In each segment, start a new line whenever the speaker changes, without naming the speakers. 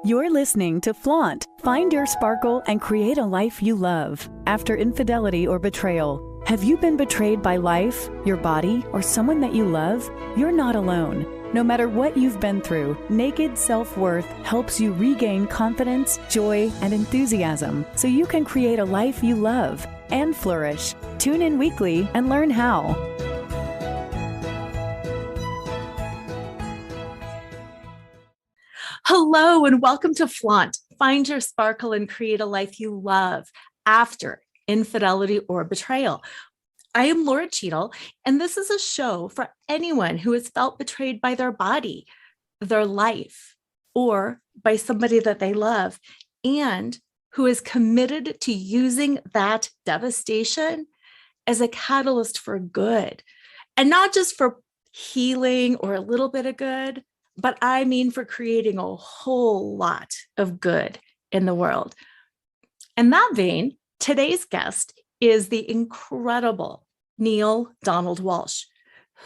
You're listening to Flaunt. Find your sparkle and create a life you love. After infidelity or betrayal, have you been betrayed by life, your body, or someone that you love? You're not alone. No matter what you've been through, Naked Self-Worth helps you regain confidence, joy, and enthusiasm so you can create a life you love and flourish. Tune in weekly and learn how.
Hello and welcome to Flaunt. Find your sparkle and create a life you love after infidelity or betrayal. I am Laura Cheadle, and this is a show for anyone who has felt betrayed by their body, their life, or by somebody that they love, and who is committed to using that devastation as a catalyst for good, and not just for healing or a little bit of good, but I mean for creating a whole lot of good in the world. In that vein, today's guest is the incredible Neale Donald Walsch,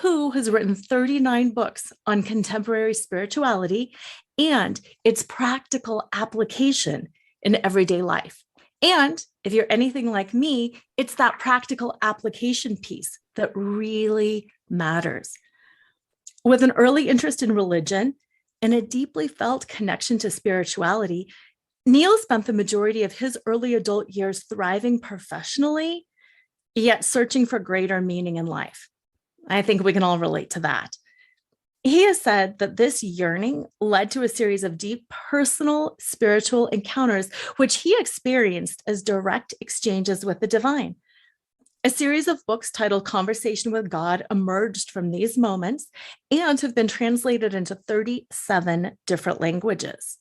who has written 39 books on contemporary spirituality and its practical application in everyday life. And if you're anything like me, it's that practical application piece that really matters. With an early interest in religion and a deeply felt connection to spirituality, Neale spent the majority of his early adult years thriving professionally, yet searching for greater meaning in life. I think we can all relate to that. He has said that this yearning led to a series of deep personal spiritual encounters, which he experienced as direct exchanges with the divine. A series of books titled Conversation with God emerged from these moments and have been translated into 37 different languages.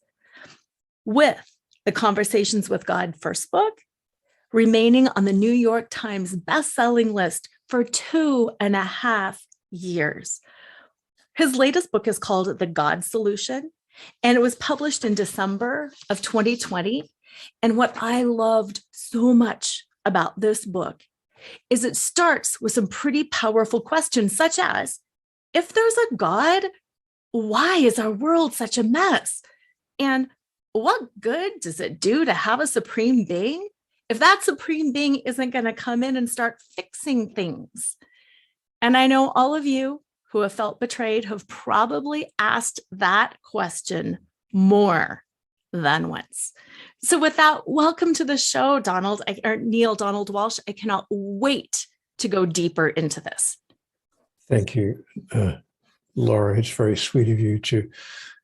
With the Conversations with God first book remaining on the New York Times bestselling list for 2.5 years. His latest book is called The God Solution, and it was published in December of 2020. And what I loved so much about this book is it starts with some pretty powerful questions, such as, if there's a God, why is our world such a mess? And what good does it do to have a supreme being if that supreme being isn't going to come in and start fixing things? And I know all of you who have felt betrayed have probably asked that question more than once. So with that, welcome to the show, Neale Donald Walsch. I cannot wait to go deeper into this.
Thank you, Laura. It's very sweet of you to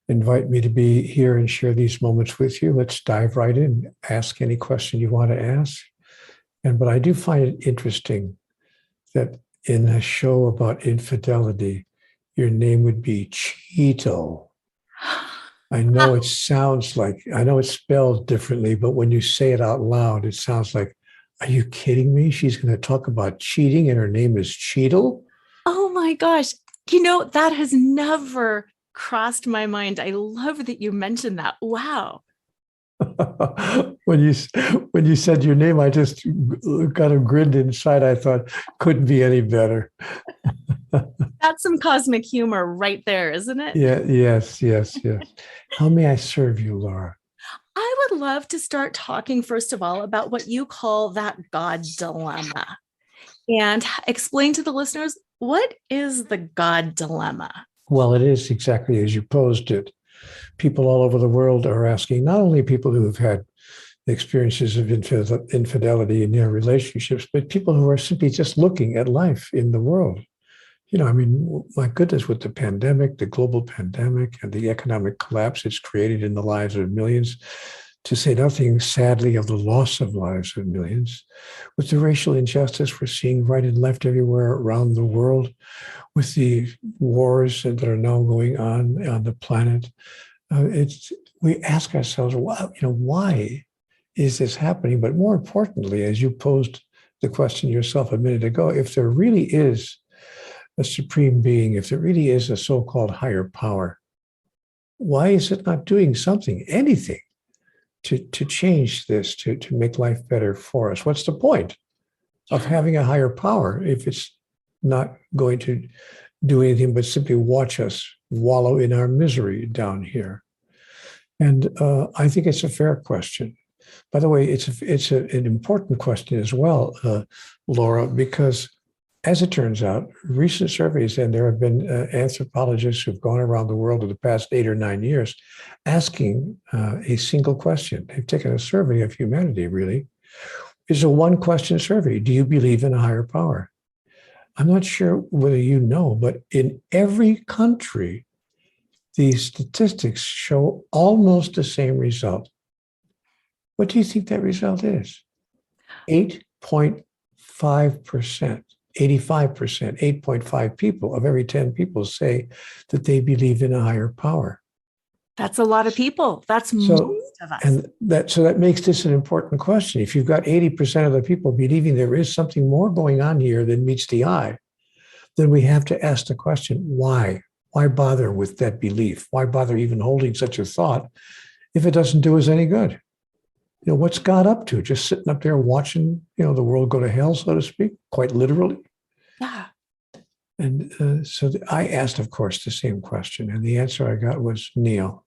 invite me to be here and share these moments with you. Let's dive right in. Ask any question you want to ask. But I do find it interesting that in a show about infidelity, your name would be Cheadle. I know it sounds like, I know it's spelled differently, but when you say it out loud, it sounds like, are you kidding me? She's going to talk about cheating and her name is Cheadle?
Oh my gosh. You know, that has never crossed my mind. I love that you mentioned that. Wow.
When you said your name, I just kind of grinned inside. I thought, couldn't be any better.
That's some cosmic humor right there, isn't it?
Yeah, yes. How may I serve you, Laura?
I would love to start talking, first of all, about what you call that God dilemma, and explain to the listeners, what is the God dilemma?
Well, it is exactly as you posed it. People all over the world are asking, not only people who have had experiences of infidelity in their relationships, but people who are simply just looking at life in the world. You know, I mean, my goodness, with the pandemic, the global pandemic, and the economic collapse it's created in the lives of millions, to say nothing, sadly, of the loss of lives of millions, with the racial injustice we're seeing right and left everywhere around the world, with the wars that are now going on the planet, we ask ourselves, well, why is this happening? But more importantly, as you posed the question yourself a minute ago, if there really is a supreme being, if there really is a so-called higher power, why is it not doing something, anything, to change this, to make life better for us? What's the point of having a higher power if it's not going to do anything but simply watch us wallow in our misery down here? And I think it's a fair question. By the way, an important question as well, Laura, because as it turns out, recent surveys, and there have been anthropologists who've gone around the world in the past 8 or 9 years asking a single question. They've taken a survey of humanity, really. It's a one-question survey. Do you believe in a higher power? I'm not sure whether you know, but in every country, the statistics show almost the same result. What do you think that result is? 8.5%, 85%, 8.5 people of every 10 people say that they believe in a higher power.
That's a lot of people. That's most of us.
And that makes this an important question. If you've got 80% of the people believing there is something more going on here than meets the eye, then we have to ask the question, why? Why bother with that belief? Why bother even holding such a thought if it doesn't do us any good? What's God up to? Just sitting up there watching, the world go to hell, so to speak, quite literally.
Yeah.
And so I asked, of course, the same question. And the answer I got was, Neale,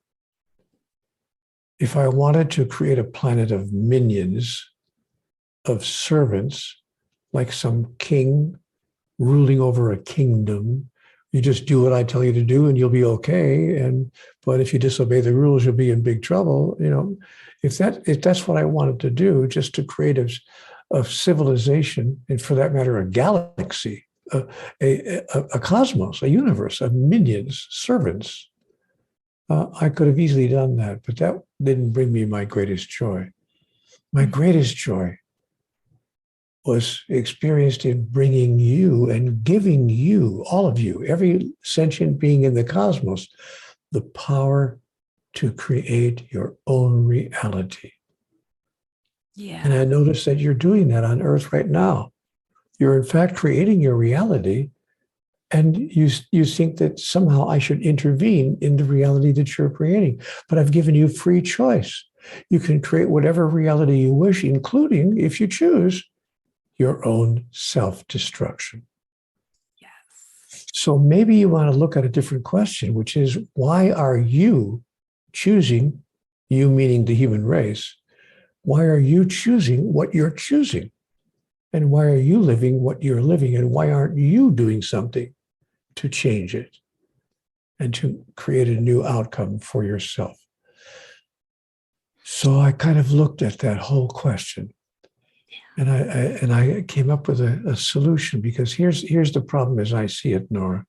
if I wanted to create a planet of minions, of servants, like some king ruling over a kingdom, you just do what I tell you to do and you'll be okay. But if you disobey the rules, you'll be in big trouble. If that's what I wanted to do, just to create a civilization, and for that matter, a galaxy, a cosmos, a universe of minions, servants, I could have easily done that, but that didn't bring me my greatest joy. My greatest joy was experienced in bringing you and giving you, all of you, every sentient being in the cosmos, the power to create your own reality.
Yeah.
And I notice that you're doing that on Earth right now. You're in fact creating your reality, and you think that somehow I should intervene in the reality that you're creating. But I've given you free choice. You can create whatever reality you wish, including, if you choose, your own self-destruction.
Yes.
So maybe you want to look at a different question, which is, why are you choosing, you meaning the human race, why are you choosing what you're choosing? And why are you living what you're living? And why aren't you doing something to change it and to create a new outcome for yourself? So I kind of looked at that whole question. And I came up with a solution, because here's the problem as I see it, Nora.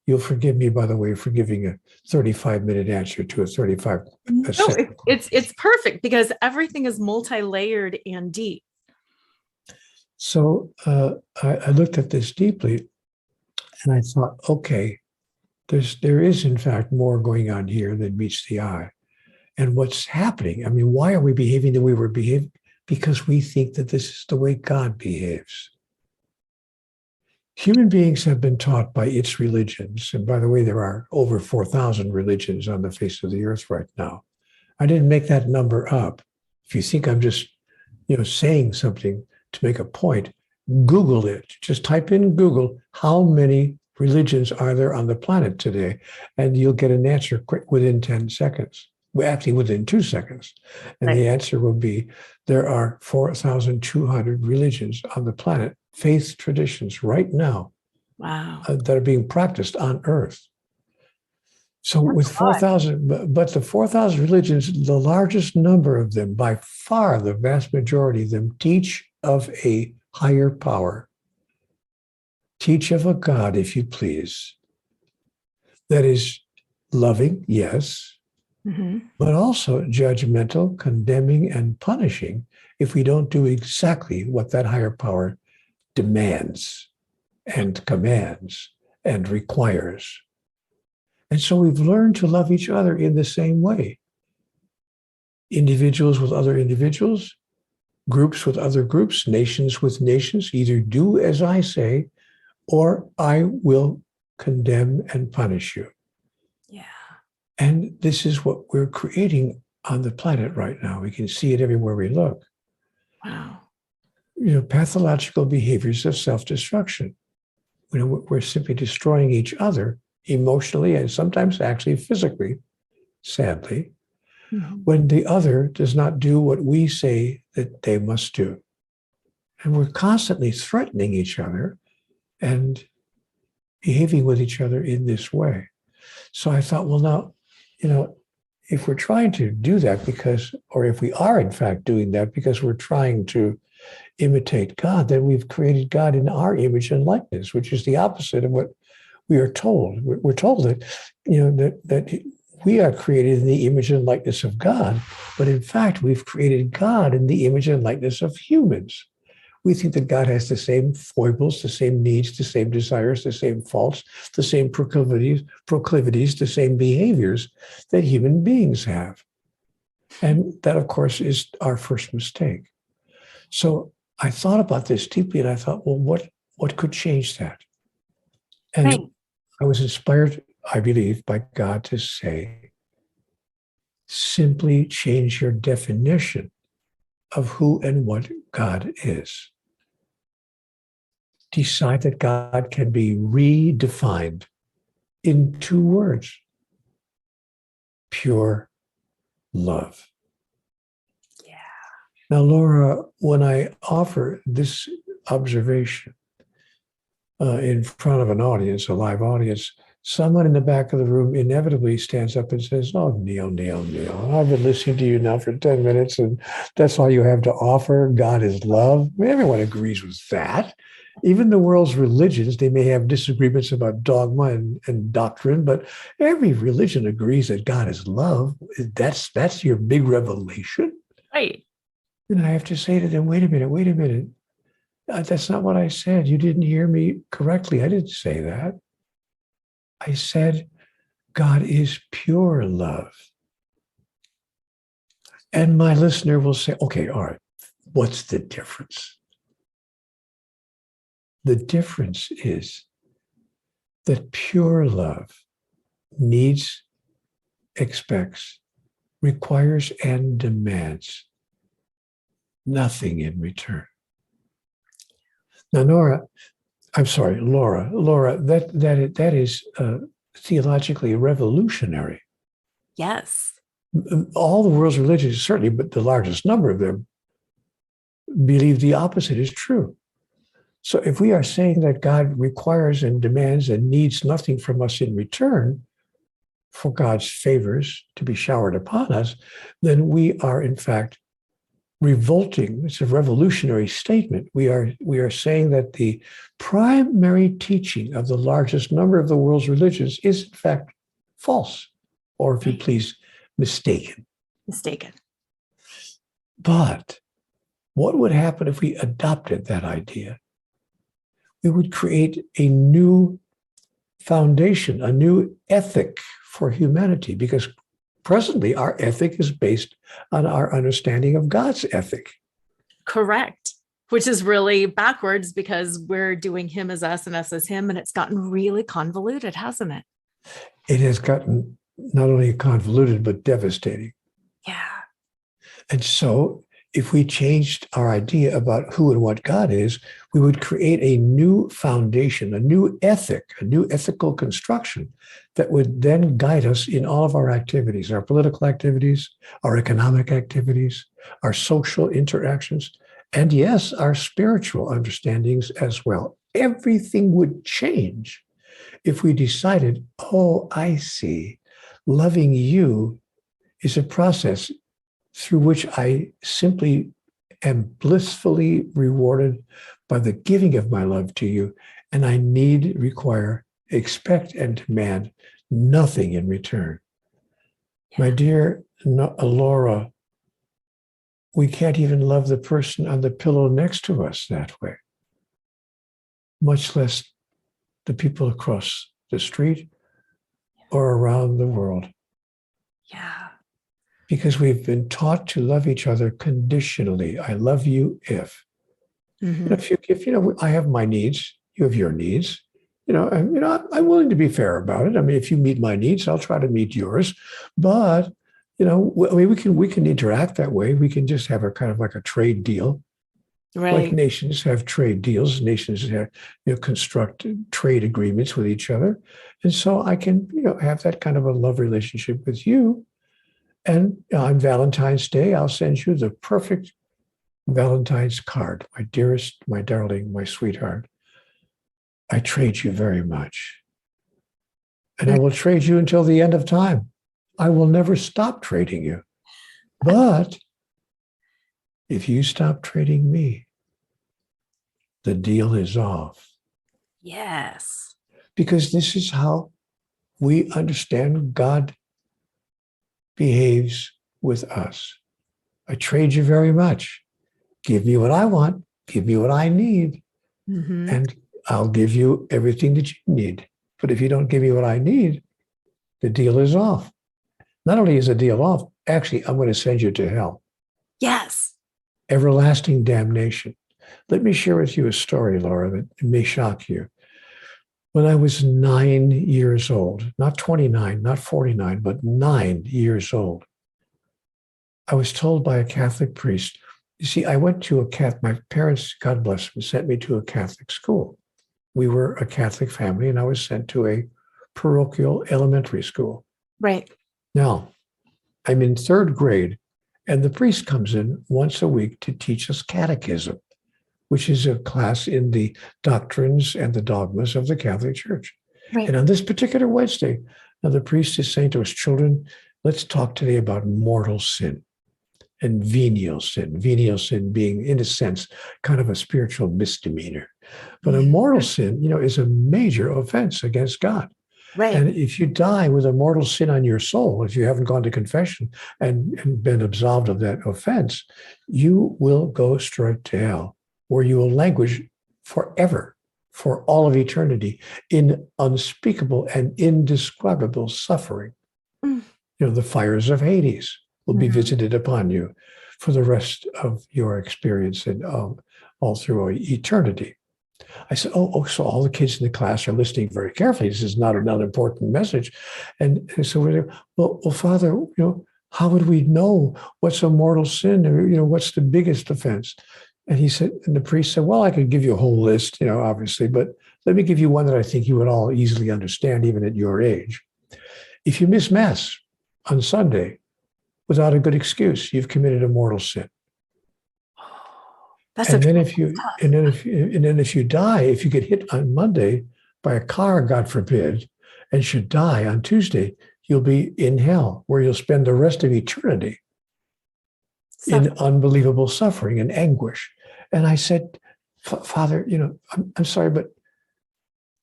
You'll forgive me, by the way, for giving a 35-minute answer to a 35 second.
It's perfect, because everything is multi-layered and deep.
So I looked at this deeply, and I thought, okay, there is in fact more going on here than meets the eye. And what's happening? I mean, why are we behaving the way we're behaving? Because we think that this is the way God behaves. Human beings have been taught by its religions, and by the way, there are over 4,000 religions on the face of the earth right now. I didn't make that number up. If you think I'm just, saying something to make a point, Google it. Just type in Google, how many religions are there on the planet today? And you'll get an answer quick within 10 seconds. Actually, within 2 seconds. And the answer will be, there are 4,200 religions on the planet, faith traditions right now.
Wow.
That are being practiced on Earth. So with 4,000, but the 4,000 religions, the largest number of them, by far the vast majority of them, teach of a higher power. Teach of a God, if you please, that is loving, yes, but also judgmental, condemning, and punishing if we don't do exactly what that higher power demands and commands and requires. And so we've learned to love each other in the same way. Individuals with other individuals, groups with other groups, nations with nations. Either do as I say, or I will condemn and punish you.
Yeah.
And this is what we're creating on the planet right now. We can see it everywhere we look.
Wow.
Pathological behaviors of self-destruction. We're simply destroying each other emotionally and sometimes actually physically, sadly. when the other does not do what we say that they must do. And we're constantly threatening each other and behaving with each other in this way. So I thought, well, now, if we're trying to do that or if we are in fact doing that because we're trying to imitate God, then we've created God in our image and likeness, which is the opposite of what we are told. We're told that, that we are created in the image and likeness of God, but in fact, we've created God in the image and likeness of humans. We think that God has the same foibles, the same needs, the same desires, the same faults, the same proclivities, the same behaviors that human beings have. And that, of course, is our first mistake. So I thought about this deeply, and I thought, well, what could change that? And
Right.
I was inspired, I believe, by God to say, simply change your definition of who and what God is. Decide that God can be redefined in 2 words: pure love.
Yeah.
Now, Laura, when I offer this observation in front of an audience, a live audience, someone in the back of the room inevitably stands up and says, "Oh, Neale, I've been listening to you now for 10 minutes, and that's all you have to offer. God is love." I mean, everyone agrees with that. Even the world's religions, they may have disagreements about dogma and doctrine, but every religion agrees that God is love. That's your big revelation.
Right.
And I have to say to them, wait a minute. That's not what I said. You didn't hear me correctly. I didn't say that. I said, God is pure love. And my listener will say, okay, all right, what's the difference? The difference is that pure love needs, expects, requires, and demands nothing in return. Now, Laura, that is theologically revolutionary.
Yes.
All the world's religions, certainly, but the largest number of them, believe the opposite is true. So if we are saying that God requires and demands and needs nothing from us in return for God's favors to be showered upon us, then we are in fact revolting. It's a revolutionary statement. We are saying that the primary teaching of the largest number of the world's religions is in fact false, or if you please, mistaken. But what would happen if we adopted that idea? We would create a new foundation, a new ethic for humanity, because presently our ethic is based on our understanding of God's ethic.
Correct. Which is really backwards because we're doing him as us and us as him, and it's gotten really convoluted, hasn't it?
It has gotten not only convoluted, but devastating.
Yeah.
And so if we changed our idea about who and what God is, we would create a new foundation, a new ethic, a new ethical construction that would then guide us in all of our activities, our political activities, our economic activities, our social interactions, and yes, our spiritual understandings as well. Everything would change if we decided, oh, I see, loving you is a process through which I simply am blissfully rewarded by the giving of my love to you, and I need, require, expect, and demand nothing in return. Yeah. My dear Laura, we can't even love the person on the pillow next to us that way, much less the people across the street or around the world.
Yeah.
Because we've been taught to love each other conditionally. I love you if. Mm-hmm. If I have my needs, you have your needs. I'm willing to be fair about it. I mean, if you meet my needs, I'll try to meet yours. But we can interact that way. We can just have a kind of like a trade deal. Right. Like nations have trade deals. Nations have construct trade agreements with each other, and so I can have that kind of a love relationship with you. And on Valentine's Day, I'll send you the perfect Valentine's card. My dearest, my darling, my sweetheart, I trade you very much. And I will trade you until the end of time. I will never stop trading you. But if you stop trading me, the deal is off.
Yes.
Because this is how we understand God behaves with us. I trade you very much. Give me what I want. Give me what I need.
Mm-hmm.
And I'll give you everything that you need. But if you don't give me what I need, the deal is off. Not only is the deal off, actually, I'm going to send you to hell.
Yes.
Everlasting damnation. Let me share with you a story, Laura, that may shock you. When I was 9 years old, not 29, not 49, but 9 years old, I was told by a Catholic priest, you see, I went to my parents, God bless them, sent me to a Catholic school. We were a Catholic family, and I was sent to a parochial elementary school.
Right.
Now, I'm in third grade, and the priest comes in once a week to teach us catechism, which is a class in the doctrines and the dogmas of the Catholic Church.
Right.
And on this particular Wednesday, now the priest is saying to us, children, let's talk today about mortal sin and venial sin. Venial sin being, in a sense, kind of a spiritual misdemeanor. But a mortal sin, is a major offense against God.
Right.
And if you die with a mortal sin on your soul, if you haven't gone to confession and been absolved of that offense, you will go straight to hell, where you will languish forever, for all of eternity, in unspeakable and indescribable suffering.
Mm.
The fires of Hades will be
Mhm.
visited upon you for the rest of your experience and all through eternity. I said, so all the kids in the class are listening very carefully. This is not an unimportant message. And so we're there, well, Father, how would we know what's a mortal sin or, what's the biggest offense? And he said, and the priest said, well, I could give you a whole list, obviously, but let me give you one that I think you would all easily understand, even at your age. If you miss Mass on Sunday without a good excuse, you've committed a mortal sin. And then if you die, if you get hit on Monday by a car, God forbid, and should die on Tuesday, you'll be in hell, where you'll spend the rest of eternity in unbelievable suffering and anguish. And I said, Father, I'm sorry, but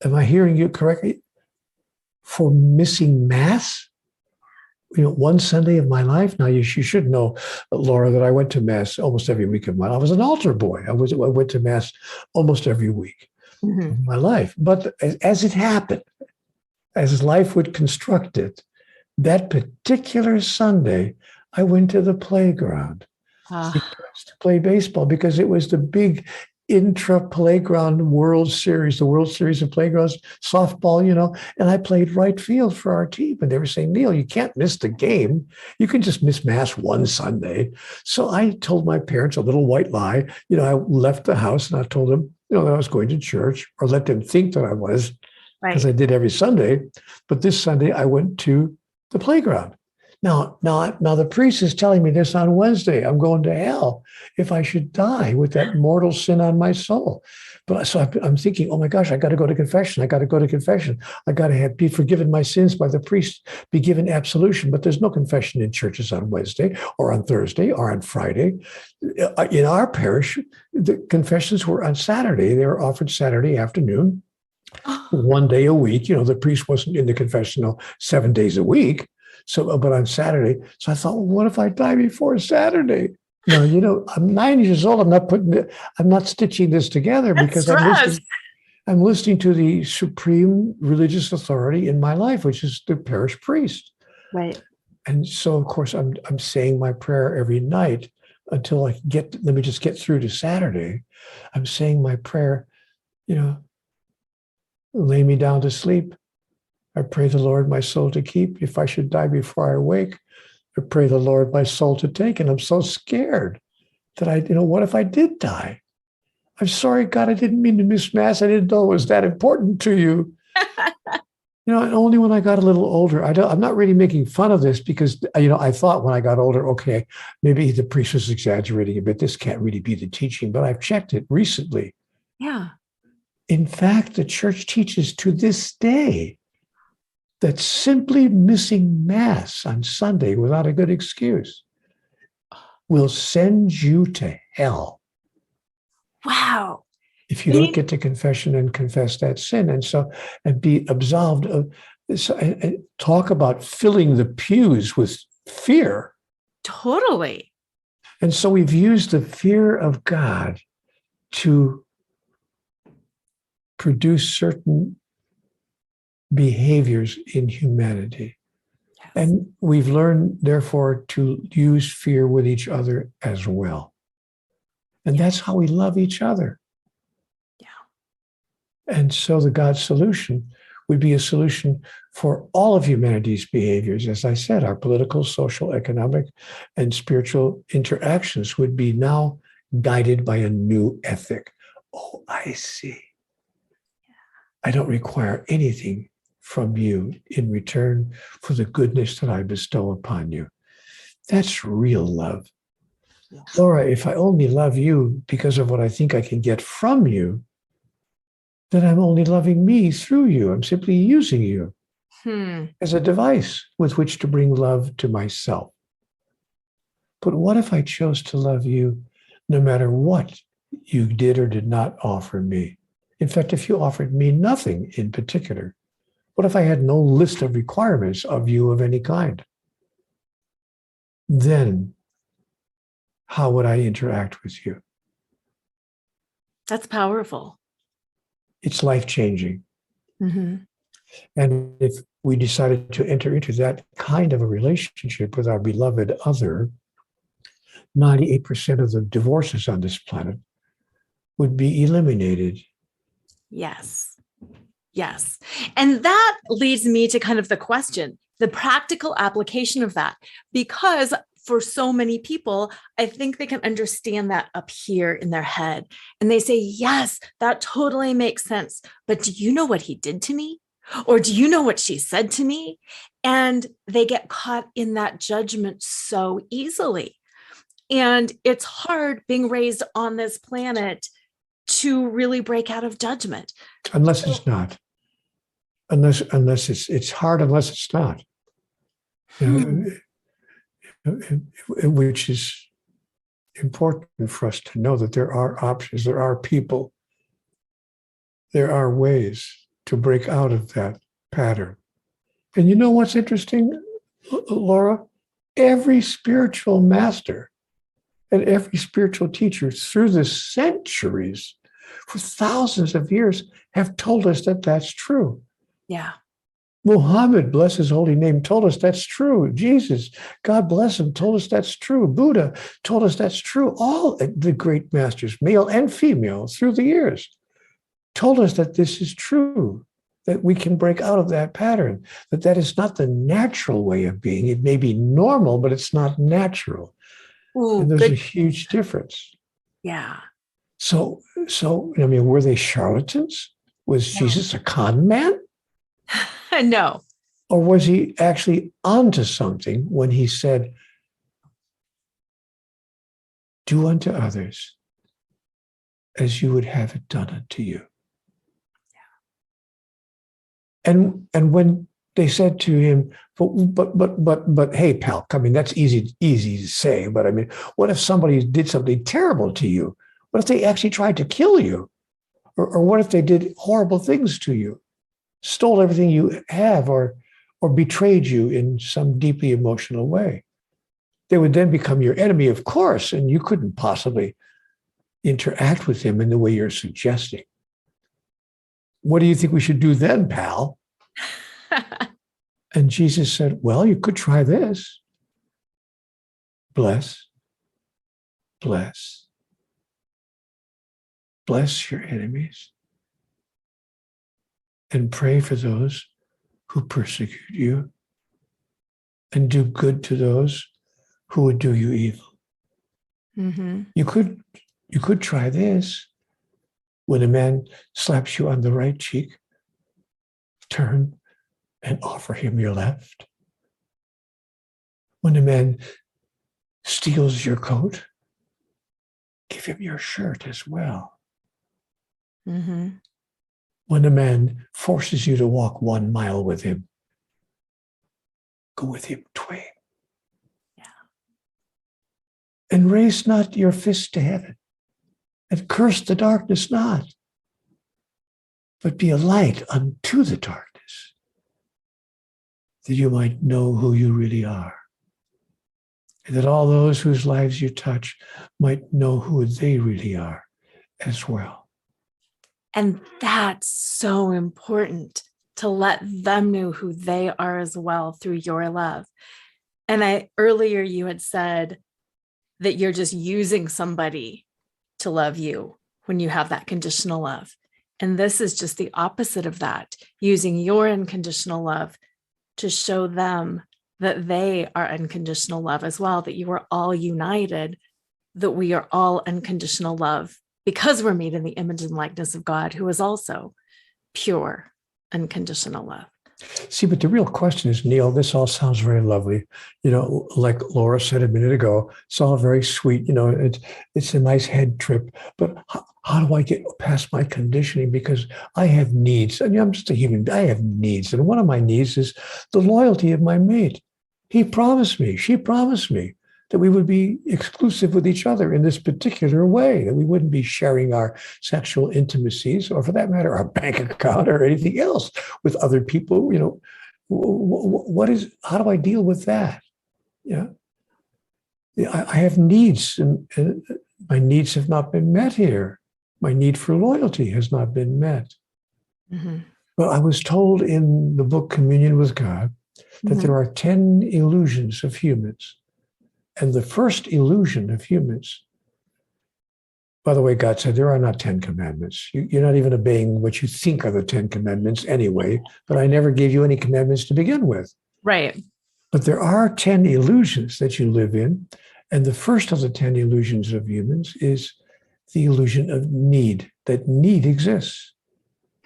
am I hearing you correctly? For missing Mass? One Sunday of my life. Now, you should know, Laura, that I went to Mass almost every week of my life. I was an altar boy. I went to Mass almost every week of my life. But as it happened, as life would construct it, that particular Sunday, I went to the playground to play baseball, because it was the big intra-playground World Series, the World Series of Playgrounds, softball, and I played right field for our team. And they were saying, Neale, you can't miss the game. You can just miss Mass one Sunday. So I told my parents a little white lie. I left the house and I told them, that I was going to church, or let them think that I was, because I did every Sunday. But this Sunday I went to the playground. Now the priest is telling me this on Wednesday. I'm going to hell if I should die with that mortal sin on my soul. But so I'm thinking, oh my gosh, I got to go to confession. I got to be forgiven my sins by the priest, be given absolution. But there's no confession in churches on Wednesday or on Thursday or on Friday. In our parish, the confessions were on Saturday. They were offered Saturday afternoon, one day a week. The priest wasn't in the confessional 7 days a week. So, but on Saturday, so I thought, well, what if I die before Saturday? No, I'm 9 years old. I'm not stitching this together, because I'm listening to the supreme religious authority in my life, which is the parish priest.
Right.
And so, of course, I'm saying my prayer every night until let me just get through to Saturday. I'm saying my prayer, lay me down to sleep. I pray the Lord my soul to keep. If I should die before I wake, I pray the Lord my soul to take. And I'm so scared that what if I did die? I'm sorry, God, I didn't mean to miss Mass. I didn't know it was that important to you. And only when I got a little older, I'm not really making fun of this because, I thought when I got older, okay, maybe the priest was exaggerating a bit. This can't really be the teaching, but I've checked it recently.
Yeah.
In fact, the church teaches to this day that simply missing Mass on Sunday without a good excuse will send you to hell.
Wow.
If you don't get to confession and confess that sin, and be absolved of this, and talk about filling the pews with fear.
Totally.
And so we've used the fear of God to produce certain behaviors in humanity. Yes. And we've learned, therefore, to use fear with each other as well. And that's how we love each other. And so the God solution would be a solution for all of humanity's behaviors. As I said, our political, social, economic, and spiritual interactions would be now guided by a new ethic. Oh, I see. I don't require anything from you in return for the goodness that I bestow upon you. That's real love. Laura, if I only love you because of what I think I can get from you, then I'm only loving me through you. I'm simply using you as a device with which to bring love to myself. But what if I chose to love you no matter what you did or did not offer me? In fact, if you offered me nothing in particular, what if I had no list of requirements of you of any kind? Then how would I interact with you?
That's powerful.
It's life-changing.
Mm-hmm.
And if we decided to enter into that kind of a relationship with our beloved other, 98% of the divorces on this planet would be eliminated.
Yes. Yes. And that leads me to kind of the question, the practical application of that, because for so many people, I think they can understand that up here in their head. And they say, yes, that totally makes sense. But do you know what he did to me? Or do you know what she said to me? And they get caught in that judgment so easily. And it's hard being raised on this planet to really break out of judgment.
Unless it's not. Unless it's hard, unless it's not. Which is important for us to know that there are options, there are people, there are ways to break out of that pattern. And you know what's interesting, Laura? Every spiritual master and every spiritual teacher through the centuries, for thousands of years, have told us that that's true.
Yeah.
Muhammad, bless his holy name, told us that's true. Jesus, God bless him, told us that's true. Buddha told us that's true. All the great masters, male and female, through the years, told us that this is true, that we can break out of that pattern, that is not the natural way of being. It may be normal, but it's not natural.
Ooh,
and there's a huge difference.
Yeah.
So, were they charlatans? Was Jesus a con man?
No.
Or was he actually onto something when he said, do unto others as you would have it done unto you? Yeah. And when they said to him, but hey, pal, I mean, that's easy to say, but I mean, what if somebody did something terrible to you? What if they actually tried to kill you? Or what if they did horrible things to you? Stole everything you have, or betrayed you in some deeply emotional way? They would then become your enemy, of course, and you couldn't possibly interact with them in the way you're suggesting. What do you think we should do then, pal? And Jesus said, well, you could try this. Bless your enemies, and pray for those who persecute you, and do good to those who would do you evil. Mm-hmm. You could try this. When a man slaps you on the right cheek, turn and offer him your left. When a man steals your coat, give him your shirt as well.
Mm-hmm.
When a man forces you to walk 1 mile with him, go with him twain.
Yeah.
And raise not your fist to heaven, and curse the darkness not, but be a light unto the darkness, that you might know who you really are, and that all those whose lives you touch might know who they really are as well.
And that's so important, to let them know who they are as well through your love. And earlier you had said that you're just using somebody to love you when you have that conditional love. And this is just the opposite of that, using your unconditional love to show them that they are unconditional love as well, that you are all united, that we are all unconditional love because we're made in the image and likeness of God, who is also pure, unconditional love.
See, but the real question is, Neale, this all sounds very lovely. Like Laura said a minute ago, it's all very sweet. It's a nice head trip. But how do I get past my conditioning? Because I have needs. I mean, I'm just a human. I have needs. And one of my needs is the loyalty of my mate. He promised me, she promised me that we would be exclusive with each other in this particular way, that we wouldn't be sharing our sexual intimacies, or for that matter, our bank account or anything else with other people. How do I deal with that? I have needs, and my needs have not been met here. My need for loyalty has not been met.
Mm-hmm.
Well, I was told in the book Communion with God that there are 10 illusions of humans. And the first illusion of humans, by the way, God said, there are not 10 commandments. You're not even obeying what you think are the 10 commandments anyway, but I never gave you any commandments to begin with.
Right.
But there are 10 illusions that you live in. And the first of the 10 illusions of humans is the illusion of need, that need exists.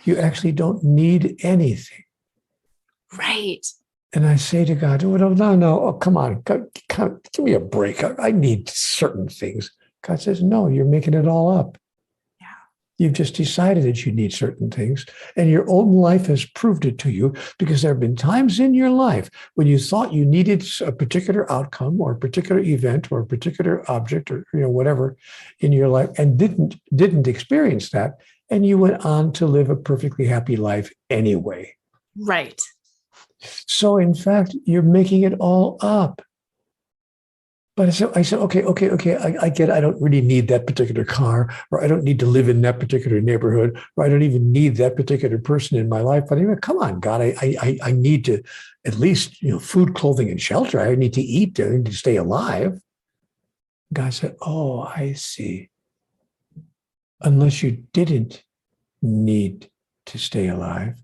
You actually don't need anything.
Right.
And I say to God, oh, no, oh, come on, give me a break. I need certain things. God says, no, you're making it all up.
Yeah.
You've just decided that you need certain things, and your own life has proved it to you, because there have been times in your life when you thought you needed a particular outcome or a particular event or a particular object or whatever in your life, and didn't experience that, and you went on to live a perfectly happy life anyway.
Right.
So in fact, you're making it all up. But I said, okay, I get it. I don't really need that particular car, or I don't need to live in that particular neighborhood, or I don't even need that particular person in my life. But anyway, come on, God, I need to at least, food, clothing, and shelter. I need to eat. I need to stay alive. God said, oh, I see. Unless you didn't need to stay alive,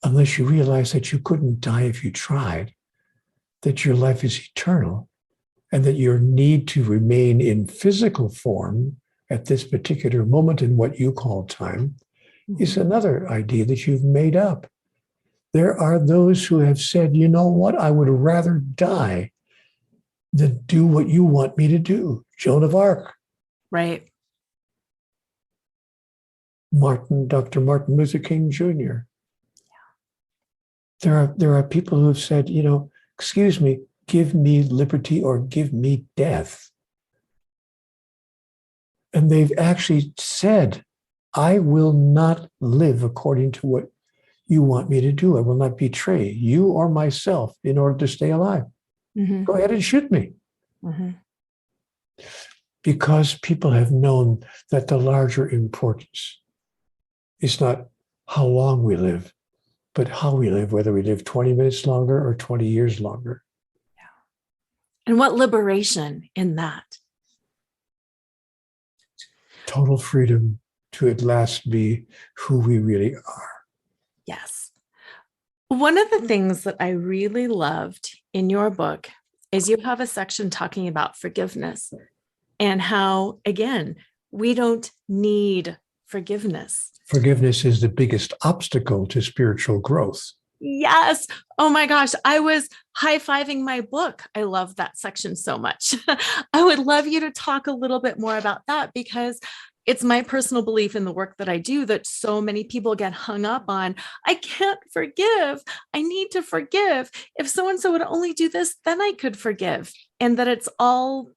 unless you realize that you couldn't die if you tried, that your life is eternal, and that your need to remain in physical form at this particular moment in what you call time is another idea that you've made up. There are those who have said, you know what, I would rather die than do what you want me to do. Joan of Arc.
Right.
Dr. Martin Luther King Jr. There are people who have said, excuse me, give me liberty or give me death. And they've actually said, I will not live according to what you want me to do. I will not betray you or myself in order to stay alive.
Mm-hmm.
Go ahead and shoot me.
Mm-hmm.
Because people have known that the larger importance is not how long we live, but how we live, whether we live 20 minutes longer or 20 years longer.
Yeah. And what liberation in that?
Total freedom to at last be who we really are.
Yes. One of the things that I really loved in your book is you have a section talking about forgiveness and how, again, we don't need forgiveness.
Forgiveness is the biggest obstacle to spiritual growth.
Yes. Oh my gosh. I was high-fiving my book. I love that section so much. I would love you to talk a little bit more about that, because it's my personal belief in the work that I do that so many people get hung up on. I can't forgive. I need to forgive. If so-and-so would only do this, then I could forgive. And that it's all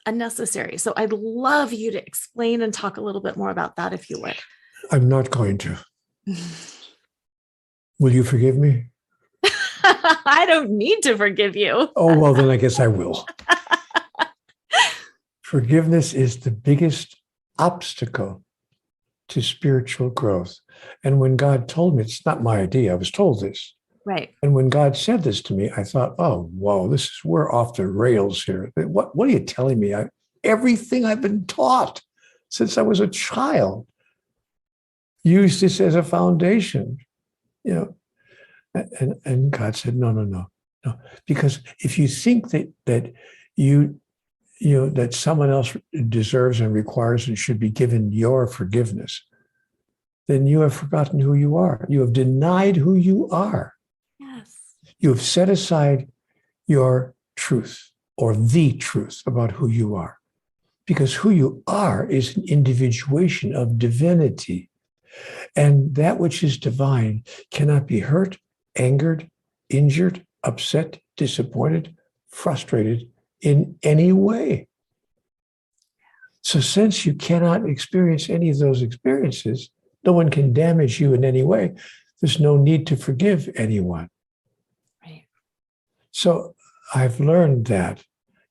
unnecessary. So I'd love you to explain and talk a little bit more about that, if you would.
I'm not going to. Will you forgive me?
I don't need to forgive you.
Oh, well, then I guess I will. Forgiveness is the biggest obstacle to spiritual growth. And when God told me, it's not my idea, I was told this.
Right.
And when God said this to me, I thought, oh, whoa, we're off the rails here. What are you telling me? Everything I've been taught since I was a child, use this as a foundation, And God said, no. Because if you think that that someone else deserves and requires and should be given your forgiveness, then you have forgotten who you are. You have denied who you are.
Yes.
You have set aside your truth or the truth about who you are. Because who you are is an individuation of divinity. And that which is divine cannot be hurt, angered, injured, upset, disappointed, frustrated in any way. So since you cannot experience any of those experiences, no one can damage you in any way. There's no need to forgive anyone.
Right. So
I've learned that,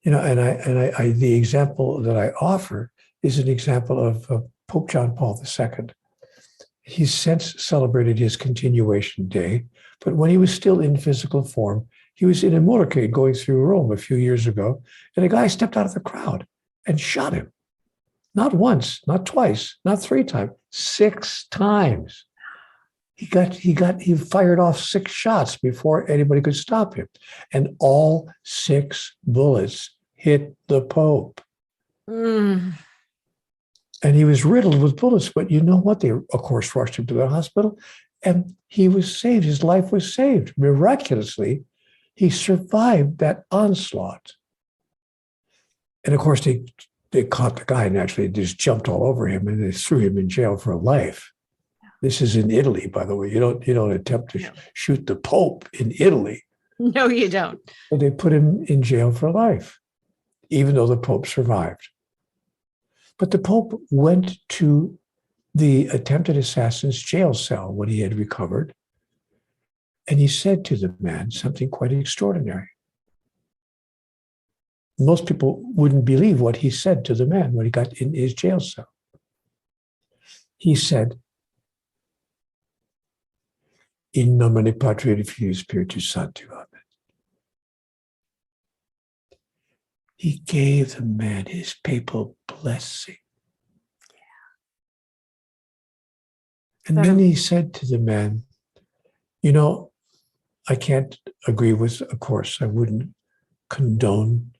and I the example that I offer is an example of Pope John Paul II. He's since celebrated his continuation day, but when he was still in physical form, he was in a motorcade going through Rome a few years ago, and a guy stepped out of the crowd and shot him. Not once, not twice, not 3 times, 6 times. He fired off 6 shots before anybody could stop him. And all 6 bullets hit the Pope.
Mm.
And he was riddled with bullets. But you know what? They, of course, rushed him to the hospital, and he was saved. His life was saved. Miraculously, he survived that onslaught. And of course, they caught the guy, and actually just jumped all over him, and they threw him in jail for life. This is in Italy, by the way. You don't attempt to shoot the Pope in Italy.
No, you don't.
But they put him in jail for life, even though the Pope survived. But the Pope went to the attempted assassin's jail cell when he had recovered, and he said to the man something quite extraordinary. Most people wouldn't believe what he said to the man when he got in his jail cell. He said, "In nomine Patri et Filii Spiritus Sancti, Amen." He gave the man his papal blessing. And then he said to the man, I can't agree with, of course, I wouldn't condone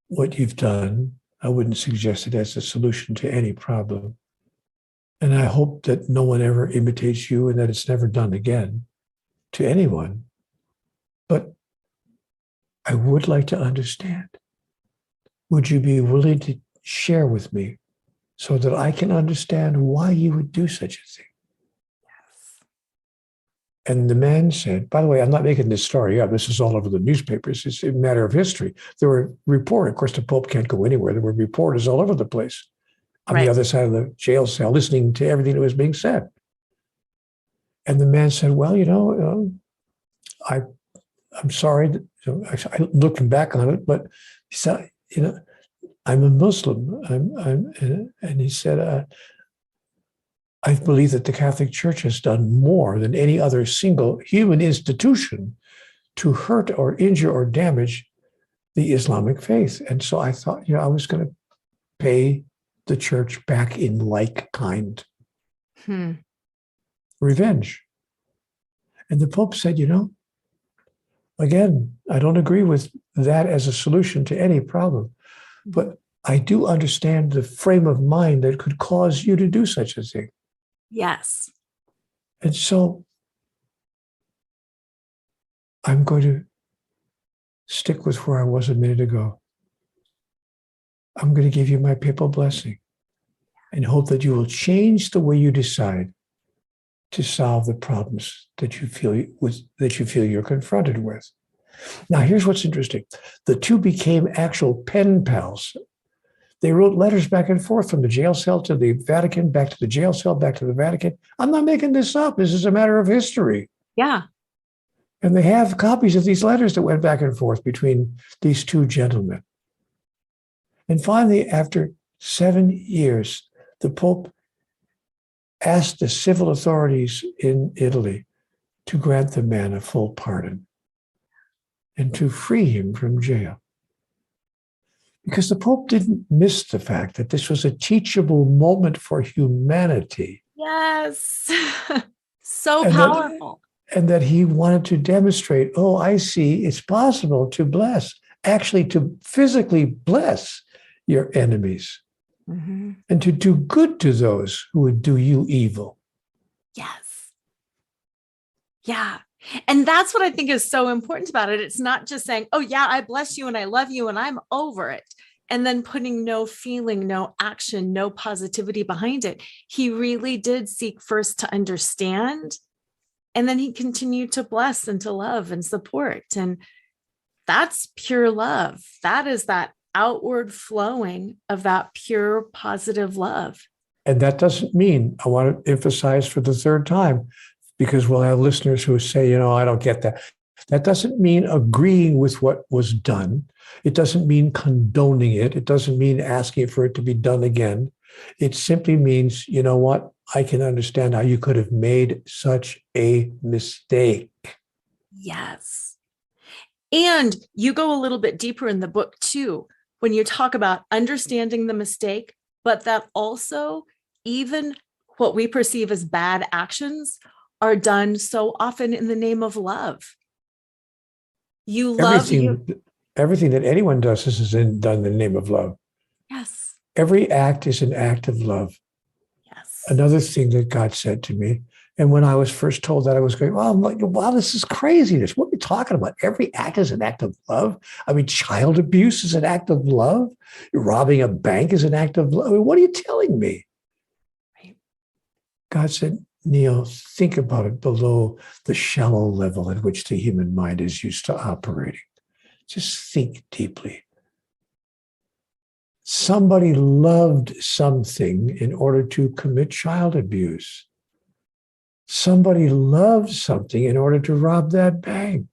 what you've done. I wouldn't suggest it as a solution to any problem. And I hope that no one ever imitates you and that it's never done again to anyone. But I would like to understand. Would you be willing to share with me so that I can understand why you would do such a thing?
Yes.
And the man said, by the way, I'm not making this story up. This is all over the newspapers. It's a matter of history. There were reporters. Of course, the Pope can't go anywhere. There were reporters all over the place on the other side of the jail cell listening to everything that was being said. And the man said, well, I'm sorry. I looking back on it, but he said, I'm a Muslim. And he said, I believe that the Catholic Church has done more than any other single human institution to hurt or injure or damage the Islamic faith. And so I thought, I was going to pay the church back in like kind. Revenge. And the Pope said, again, I don't agree with that as a solution to any problem, but I do understand the frame of mind that could cause you to do such a thing.
Yes.
And so I'm going to stick with where I was a minute ago. I'm going to give you my papal blessing and hope that you will change the way you decide to solve the problems that you feel you're confronted with. Now, here's what's interesting. The two became actual pen pals. They wrote letters back and forth from the jail cell to the Vatican, back to the jail cell, back to the Vatican. I'm not making this up. This is a matter of history.
Yeah.
And they have copies of these letters that went back and forth between these two gentlemen. And finally, after 7 years, the Pope asked the civil authorities in Italy to grant the man a full pardon and to free him from jail. Because the Pope didn't miss the fact that this was a teachable moment for humanity.
Yes. So powerful.
And that he wanted to demonstrate, oh, I see, it's possible to bless, actually to physically bless your enemies, and to do good to those who would do you evil.
Yes. Yeah. And that's what I think is so important about it. It's not just saying, oh, yeah, I bless you and I love you and I'm over it. And then putting no feeling, no action, no positivity behind it. He really did seek first to understand. And then he continued to bless and to love and support. And that's pure love. That is that outward flowing of that pure positive love.
And that doesn't mean, I want to emphasize for the third time, because we'll have listeners who say, I don't get that. That doesn't mean agreeing with what was done. It doesn't mean condoning it. It doesn't mean asking for it to be done again. It simply means, you know what? I can understand how you could have made such a mistake.
Yes. And you go a little bit deeper in the book too, when you talk about understanding the mistake, but that also even what we perceive as bad actions are done so often in the name of love. You love
everything that anyone does is done in the name of love.
Yes.
Every act is an act of love.
Yes.
Another thing that God said to me, and when I was first told that, I was going, well, I'm like, wow, this is craziness. What are we talking about? Every act is an act of love. I mean, child abuse is an act of love. Robbing a bank is an act of love. I mean, what are you telling me?
Right.
God said, Neale, think about it below the shallow level at which the human mind is used to operating. Just think deeply. Somebody loved something in order to commit child abuse. Somebody loved something in order to rob that bank.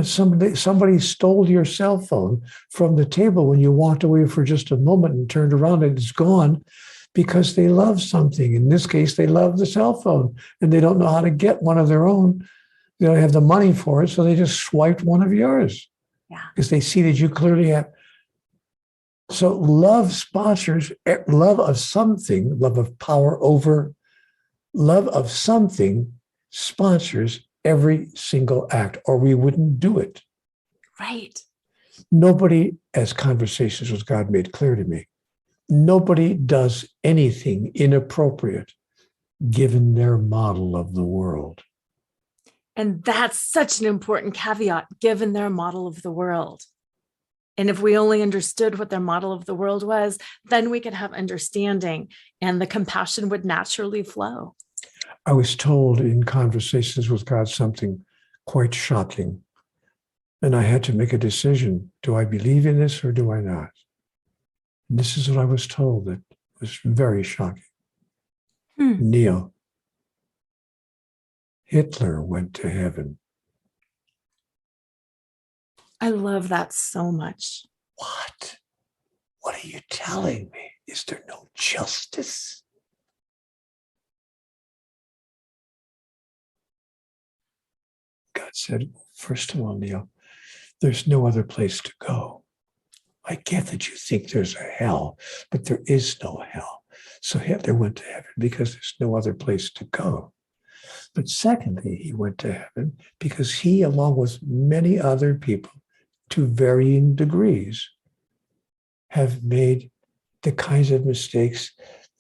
Somebody stole your cell phone from the table when you walked away for just a moment and turned around and it's gone because they love something. In this case, they love the cell phone and they don't know how to get one of their own. They don't have the money for it, so they just swiped one of yours.
Yeah. Because
they see that you clearly have. So love sponsors love of something, love of power over, love of something sponsors every single act, or we wouldn't do it.
Right.
Nobody, as Conversations with God made clear to me, nobody does anything inappropriate given their model of the world.
And that's such an important caveat, given their model of the world. And if we only understood what their model of the world was, then we could have understanding and the compassion would naturally flow.
I was told in Conversations with God something quite shocking. And I had to make a decision. Do I believe in this or do I not? And this is what I was told that was very shocking. Neale, Hitler went to heaven.
I love that so much.
What? What are you telling me? Is there no justice? God said, first of all, Neale, there's no other place to go. I get that you think there's a hell, but there is no hell. So Hitler went to heaven because there's no other place to go. But secondly, he went to heaven because he, along with many other people, to varying degrees, have made the kinds of mistakes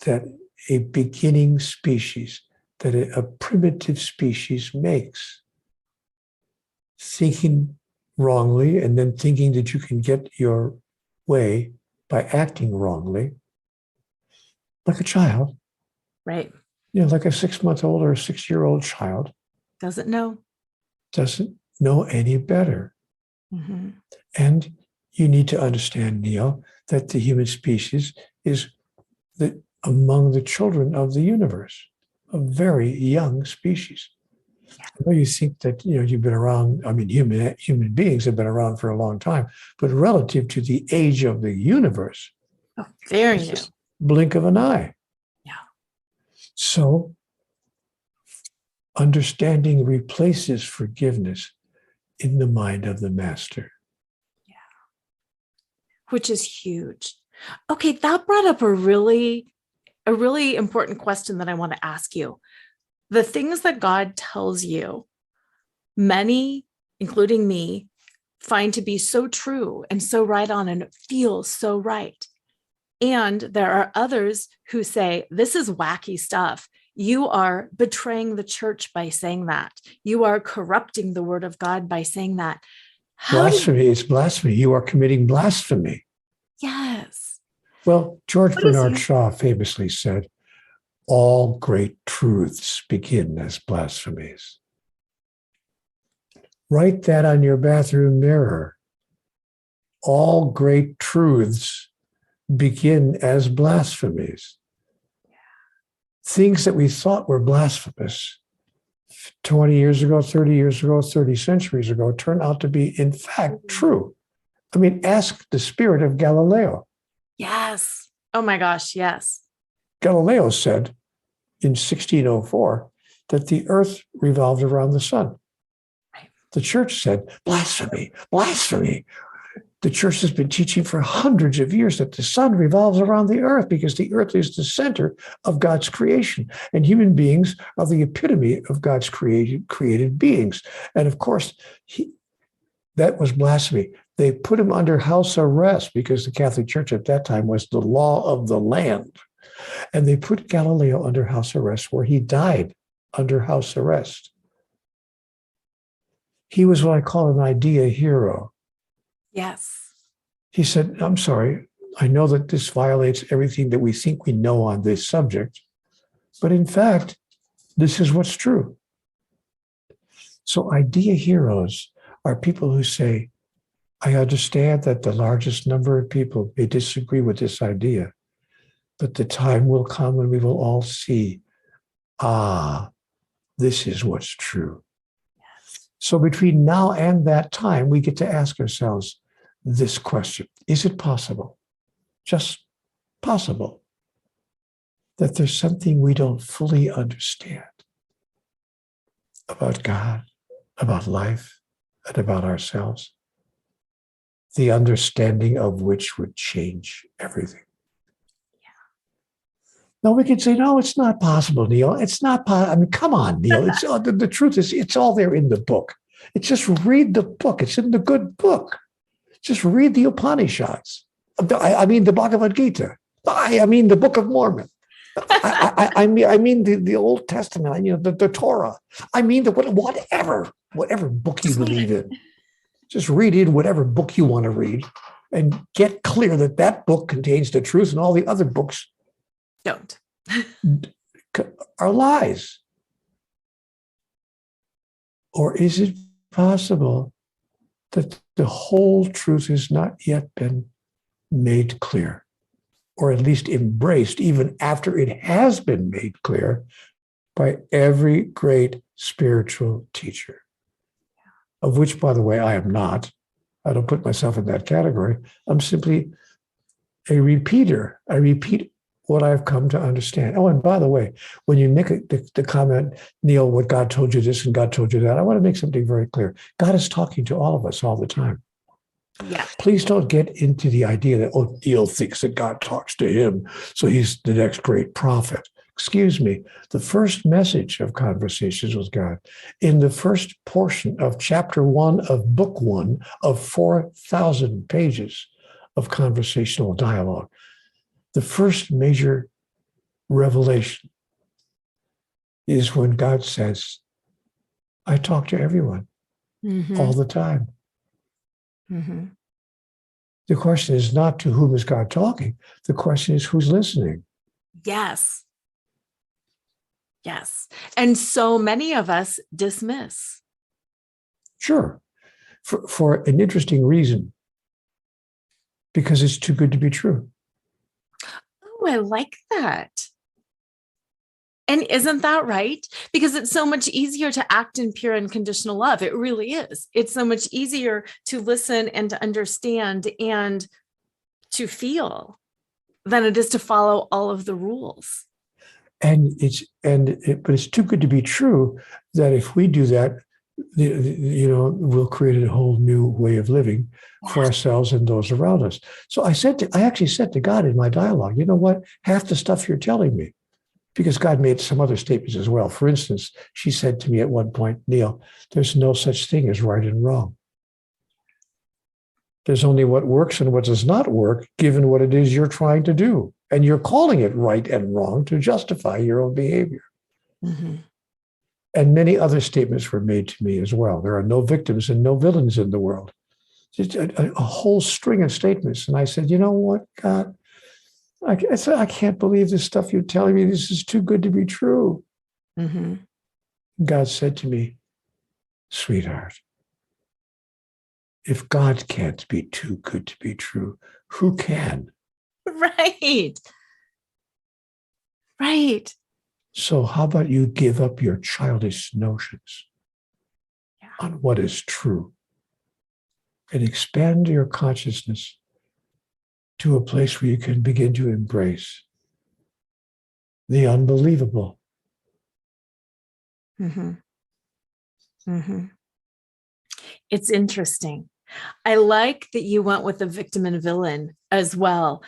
that a beginning species, that a primitive species makes. thinking wrongly, and then thinking that you can get your way by acting wrongly, like a child.
Right.
Like a 6-month-old or a 6-year-old child
Doesn't know
any better.
Mm-hmm.
And you need to understand, Neale, that the human species is among the children of the universe, a very young species. I know you think that you've been around. I mean, human beings have been around for a long time, but relative to the age of the universe,
very new.
Blink of an eye.
Yeah.
So, understanding replaces forgiveness in the mind of the master.
Yeah. Which is huge. Okay, that brought up a really important question that I want to ask you. The things that God tells you, many, including me, find to be so true and so right on, and it feels so right. And there are others who say, this is wacky stuff. You are betraying the church by saying that. You are corrupting the word of God by saying that.
Blasphemy is blasphemy. You are committing blasphemy.
Yes.
Well, George Bernard Shaw famously said, all great truths begin as blasphemies. Write that on your bathroom mirror. All great truths begin as blasphemies. Things that we thought were blasphemous 20 years ago, 30 years ago, 30 centuries ago turn out to be, in fact, true. I mean, ask the spirit of Galileo.
Yes. Oh my gosh, yes.
Galileo said in 1604 that the earth revolved around the sun.
Right.
The church said, blasphemy, blasphemy. The church has been teaching for hundreds of years that the sun revolves around the earth because the earth is the center of God's creation. And human beings are the epitome of God's created beings. And of course, that was blasphemy. They put him under house arrest because the Catholic Church at that time was the law of the land. And they put Galileo under house arrest, where he died under house arrest. He was what I call an idea hero.
Yes.
He said, I'm sorry, I know that this violates everything that we think we know on this subject, but in fact, this is what's true. So idea heroes are people who say, I understand that the largest number of people may disagree with this idea, but the time will come when we will all see, this is what's true. Yes. So between now and that time, we get to ask ourselves this question. Is it possible, just possible, that there's something we don't fully understand about God, about life, and about ourselves? The understanding of which would change everything. Now we can say, no, it's not possible, Neale. It's not possible. I mean, come on, Neale. It's the truth is, it's all there in the book. It's just read the book. It's in the good book. Just read the Upanishads. I mean, the Bhagavad Gita. I mean, the Book of Mormon. I mean, the Old Testament. The Torah. I mean, whatever book you believe in. Just read in whatever book you want to read, and get clear that that book contains the truth, and all the other books
don't.
Are lies. Or is it possible that the whole truth has not yet been made clear, or at least embraced, even after it has been made clear by every great spiritual teacher? Of which, by the way, I am not. I don't put myself in that category. I'm simply a repeater. I repeat what I've come to understand. Oh, and by the way, when you make the comment, Neale, what God told you this and God told you that, I want to make something very clear. God is talking to all of us all the time.
Yeah.
Please don't get into the idea that, Neale thinks that God talks to him, so he's the next great prophet. Excuse me, the first message of Conversations with God, in the first portion of chapter 1 of book 1 of 4,000 pages of conversational dialogue, the first major revelation is when God says, I talk to everyone. all the time.
Mm-hmm.
The question is not to whom is God talking. The question is who's listening.
Yes. Yes. And so many of us dismiss.
Sure. For an interesting reason. Because it's too good to be true.
Oh, I like that. And isn't that right? Because it's so much easier to act in pure unconditional love. It really is. It's so much easier to listen and to understand and to feel than it is to follow all of the rules.
But it's too good to be true that if we do that, we'll create a whole new way of living for ourselves and those around us. So I actually said to God in my dialogue, you know what? Half the stuff you're telling me, because God made some other statements as well. For instance, she said to me at one point, Neale, there's no such thing as right and wrong. There's only what works and what does not work, given what it is you're trying to do. And you're calling it right and wrong to justify your own behavior.
Mm-hmm.
And many other statements were made to me as well. There are no victims and no villains in the world. Just a whole string of statements. And I said, you know what, God? I can't believe this stuff you're telling me. This is too good to be true.
Mm-hmm.
God said to me, sweetheart, if God can't be too good to be true, who can?
Right. Right.
So how about you give up your childish notions on what is true and expand your consciousness to a place where you can begin to embrace the unbelievable.
Mm-hmm. Mm-hmm. It's interesting. I like that you went with the victim and villain as well,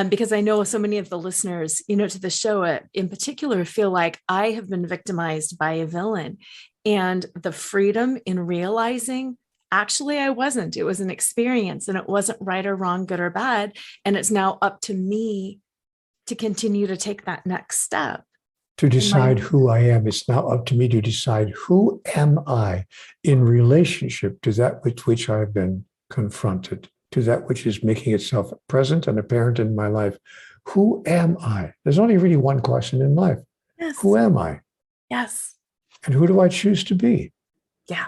because I know so many of the listeners, to the show in particular, feel like I have been victimized by a villain, and the freedom in realizing actually I wasn't. It was an experience, and it wasn't right or wrong, good or bad. And it's now up to me to continue to take that next step.
To decide who I am. It's now up to me to decide who am I in relationship to that with which I've been confronted, to that which is making itself present and apparent in my life. Who am I? There's only really one question in life.
Yes.
Who am I?
Yes.
And who do I choose to be?
Yeah.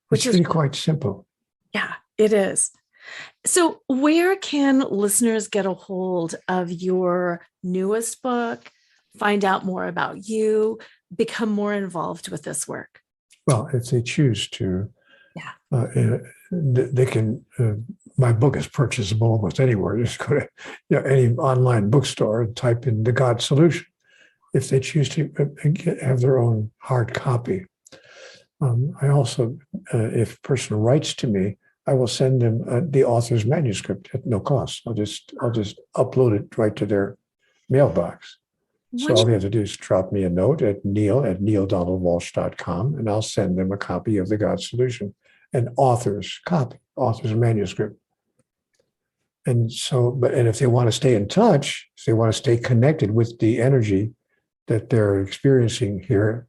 Which is really quite simple.
Yeah, it is. So where can listeners get a hold of your newest book, find out more about you, become more involved with this work?
Well, if they choose to, they can. My book is purchasable almost anywhere. Just go to any online bookstore and type in The God Solution. If they choose to have their own hard copy. I also, if a person writes to me, I will send them the author's manuscript at no cost. I'll just upload it right to their mailbox. So all they have to do is drop me a note at neale@nealedonaldwalsh.com, and I'll send them a copy of The God Solution, an author's manuscript. And so, and if they want to stay in touch, if they want to stay connected with the energy that they're experiencing here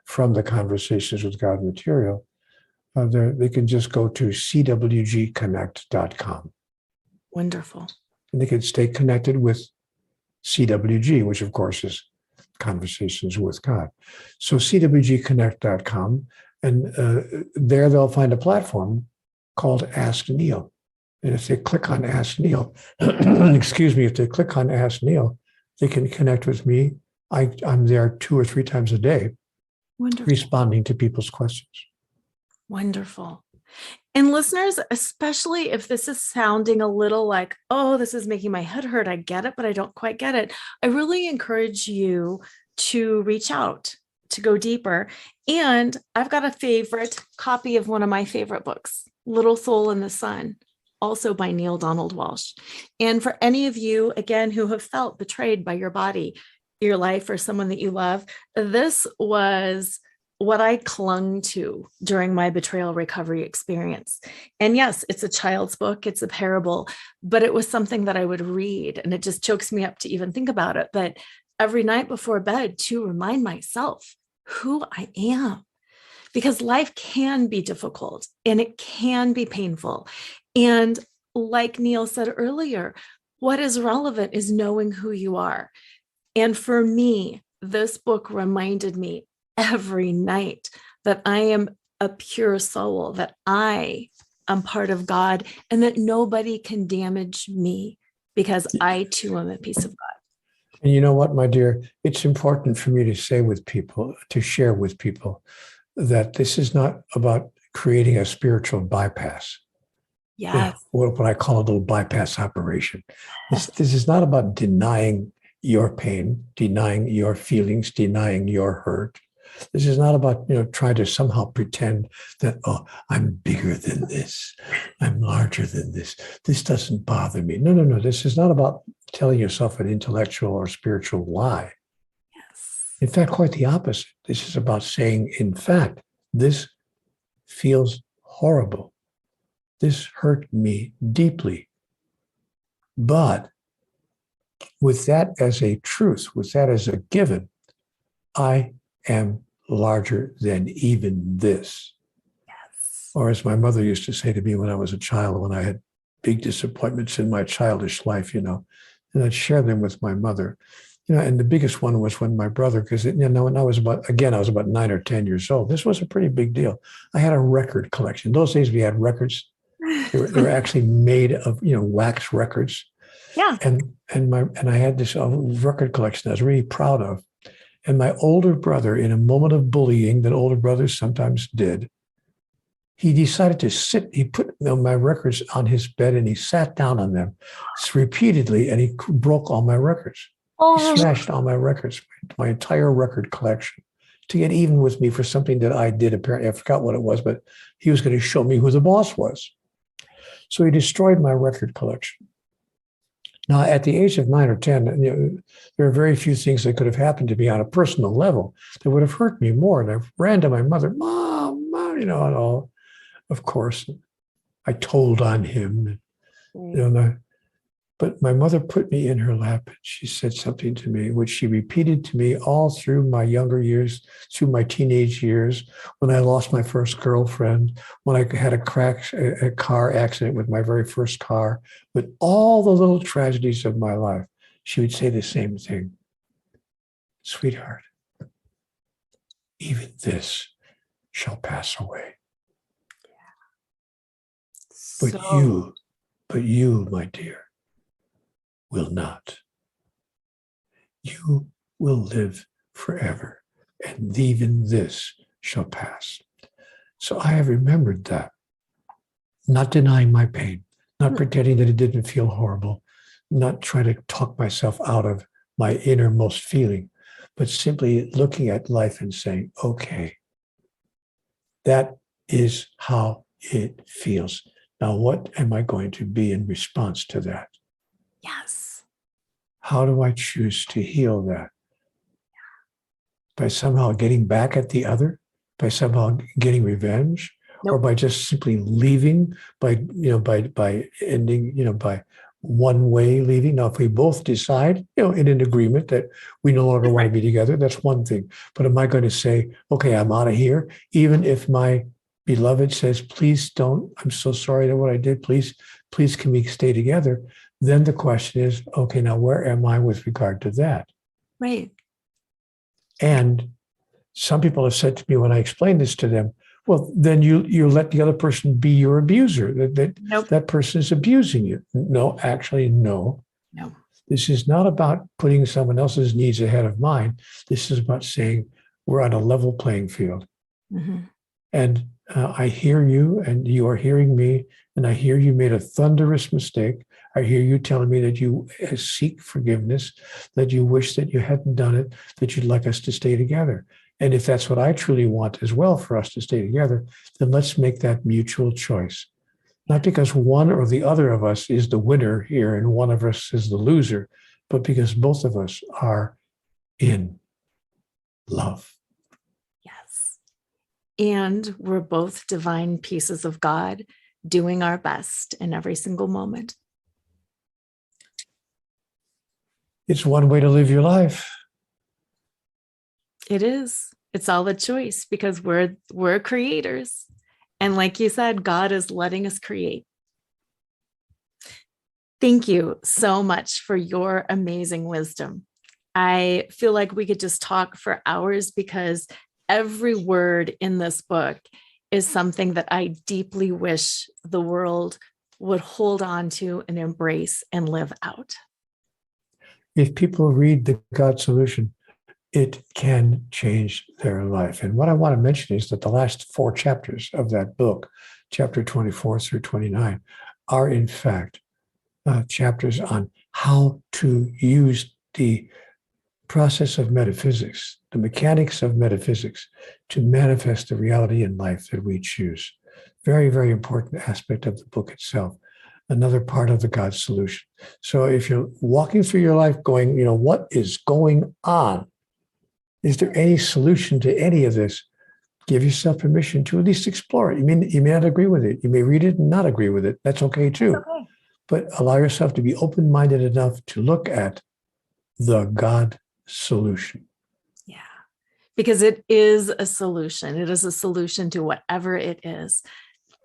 from the Conversations with God material, they can just go to cwgconnect.com.
Wonderful.
And they can stay connected with CWG, which of course is Conversations with God. So cwgconnect.com, and there they'll find a platform called Ask Neale. And if they click on Ask Neale, if they click on Ask Neale, they can connect with me. I'm there 2 or 3 times a day.
Wonderful.
Responding to people's questions.
Wonderful. And listeners, especially if this is sounding a little like, oh, this is making my head hurt. I get it, but I don't quite get it. I really encourage you to reach out, to go deeper. And I've got a favorite copy of one of my favorite books, Little Soul in the Sun, also by Neale Donald Walsch. And for any of you, again, who have felt betrayed by your body, your life, or someone that you love, this was what I clung to during my betrayal recovery experience. And yes, it's a child's book, it's a parable, but it was something that I would read, and it just chokes me up to even think about it. But every night before bed, to remind myself who I am, because life can be difficult and it can be painful. And like Neale said earlier, what is relevant is knowing who you are. And for me, this book reminded me every night that I am a pure soul, that I am part of God, and that nobody can damage me because I too am a piece of God.
And you know what, my dear, it's important for me to say with people, to share with people, that this is not about creating a spiritual bypass.
Yes.
What I call a little bypass operation. This is not about denying your pain, denying your feelings, denying your hurt. This is not about, trying to somehow pretend that, oh, I'm bigger than this. I'm larger than this. This doesn't bother me. No. This is not about telling yourself an intellectual or spiritual lie.
Yes.
In fact, quite the opposite. This is about saying, in fact, this feels horrible. This hurt me deeply. But with that as a truth, with that as a given, I am larger than even this.
Yes.
Or as my mother used to say to me when I was a child, when I had big disappointments in my childish life, and I'd share them with my mother. And the biggest one was when my brother, because when I was about 9 or 10 years old. This was a pretty big deal. I had a record collection. In those days we had records. They were actually made of wax records.
Yeah.
And I had this record collection I was really proud of. And my older brother, in a moment of bullying that older brothers sometimes did, he decided to he put my records on his bed and he sat down on them repeatedly, and he broke all my records. He smashed all my records, my entire record collection, to get even with me for something that I did. Apparently, I forgot what it was, but he was going to show me who the boss was. So he destroyed my record collection. Now, at the age of 9 or 10, there are very few things that could have happened to me on a personal level that would have hurt me more. And I ran to my mother, Mom, and all. Of course, I told on him, but my mother put me in her lap and she said something to me, which she repeated to me all through my younger years, through my teenage years, when I lost my first girlfriend, when I had a car accident with my very first car, with all the little tragedies of my life. She would say the same thing. Sweetheart, even this shall pass away. But you, my dear, will not. You will live forever, and even this shall pass. So I have remembered that, not denying my pain, not pretending that it didn't feel horrible, not trying to talk myself out of my innermost feeling, but simply looking at life and saying, okay, that is how it feels. Now, what am I going to be in response to that?
Yes.
How do I choose to heal that? By somehow getting back at the other? By somehow getting revenge? Nope. Or by just simply leaving, by ending, by one way leaving? Now, if we both decide, in an agreement that we no longer want to be together, that's one thing. But am I going to say, okay, I'm out of here, even if my beloved says, please don't, I'm so sorry that what I did, please can we stay together? Then the question is, okay, now where am I with regard to that?
Right.
And some people have said to me when I explain this to them, well, then you let the other person be your abuser, that person is abusing you. No, actually, no.
No. This
is not about putting someone else's needs ahead of mine. This is about saying we're on a level playing field. Mm-hmm. And I hear you and you are hearing me, and I hear you made a thunderous mistake. I hear you telling me that you seek forgiveness, that you wish that you hadn't done it, that you'd like us to stay together. And if that's what I truly want as well, for us to stay together, then let's make that mutual choice. Not because one or the other of us is the winner here and one of us is the loser, but because both of us are in love.
Yes. And we're both divine pieces of God doing our best in every single moment.
It's one way to live your life.
It is. It's all a choice because we're creators. And like you said, God is letting us create. Thank you so much for your amazing wisdom. I feel like we could just talk for hours because every word in this book is something that I deeply wish the world would hold on to and embrace and live out.
If people read the God Solution, it can change their life. And what I want to mention is that the last 4 chapters of that book, chapter 24 through 29, are in fact chapters on how to use the process of metaphysics, the mechanics of metaphysics, to manifest the reality in life that we choose. Very, very important aspect of the book itself. Another part of the God Solution. So if you're walking through your life going, what is going on? Is there any solution to any of this? Give yourself permission to at least explore it. You may not agree with it. You may read it and not agree with it. That's okay too. That's okay. But allow yourself to be open-minded enough to look at the God Solution.
Yeah, because it is a solution. It is a solution to whatever it is.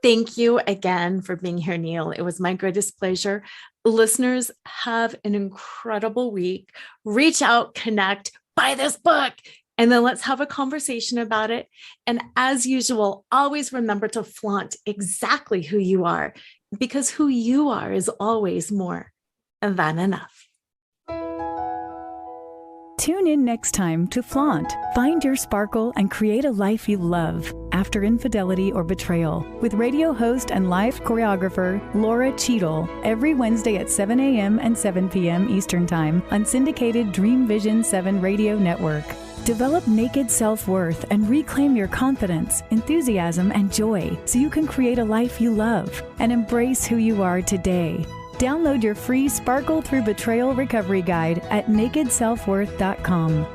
Thank you again for being here, Neale. It was my greatest pleasure. Listeners, have an incredible week. Reach out, connect, buy this book, and then let's have a conversation about it. And as usual, always remember to flaunt exactly who you are, because who you are is always more than enough.
Tune in next time to Flaunt, Find Your Sparkle, and Create a Life You Love After Infidelity or Betrayal with radio host and live choreographer Laura Cheadle every Wednesday at 7 a.m. and 7 p.m. Eastern Time on syndicated Dream Vision 7 radio network. Develop naked self-worth and reclaim your confidence, enthusiasm, and joy so you can create a life you love and embrace who you are today. Download your free Sparkle Through Betrayal Recovery Guide at nakedselfworth.com.